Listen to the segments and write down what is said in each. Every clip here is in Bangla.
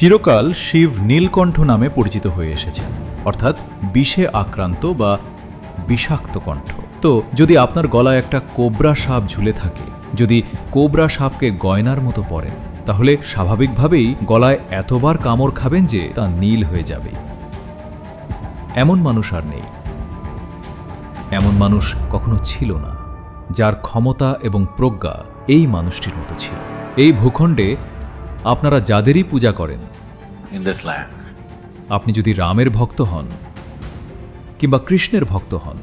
চিরকাল শিব নীলকণ্ঠ নামে পরিচিত হয়ে এসেছেন, অর্থাৎ বিষে আক্রান্ত বা বিষাক্ত কণ্ঠ। তো যদি আপনার গলায় একটা কোবরা সাপ ঝুলে থাকে, যদি কোবরা সাপকে গয়নার মতো পরেন, তাহলে স্বাভাবিকভাবেই গলায় এতবার কামড় খাবেন যে তা নীল হয়ে যাবে। এমন মানুষ আর নেই, এমন মানুষ কখনো ছিল না যার ক্ষমতা এবং প্রজ্ঞা এই মানুষটির মতো ছিল। এই ভূখণ্ডে আপনারা যাদেরই পূজা করেন, আপনি যদি রামের ভক্ত হন কিংবা কৃষ্ণের ভক্ত হন,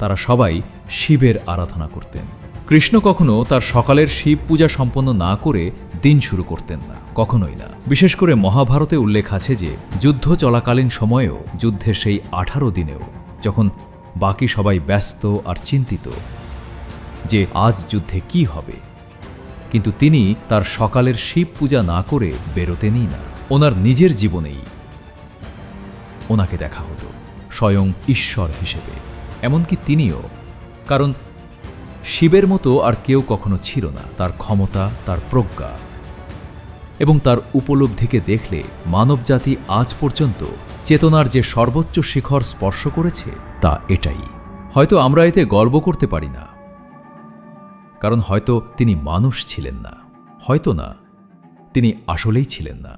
তারা সবাই শিবের আরাধনা করতেন। কৃষ্ণ কখনো তার সকালের শিব পূজা সম্পন্ন না করে দিন শুরু করতেন না, কখনোই না। বিশেষ করে মহাভারতে উল্লেখ আছে যে যুদ্ধ চলাকালীন সময়েও, যুদ্ধের সেই 18 দিনেও, যখন বাকি সবাই ব্যস্ত আর চিন্তিত যে আজ যুদ্ধে কি হবে, কিন্তু তিনি তার সকালের শিব পূজা না করে বেরোতেনই না। ওনার নিজের জীবনেই ওনাকে দেখা হতো স্বয়ং ঈশ্বর হিসেবে। এমনকি তিনিও, কারণ শিবের মতো আর কেউ কখনো ছিল না। তার ক্ষমতা, তার প্রজ্ঞা এবং তার উপলব্ধিকে দেখলে মানবজাতি আজ পর্যন্ত চেতনার যে সর্বোচ্চ শিখর স্পর্শ করেছে তা এটাই। হয়তো আমরা এতে গর্ব করতে পারি না, কারণ হয়তো তিনি মানুষ ছিলেন না, হয়তো না, তিনি আসলেই ছিলেন না।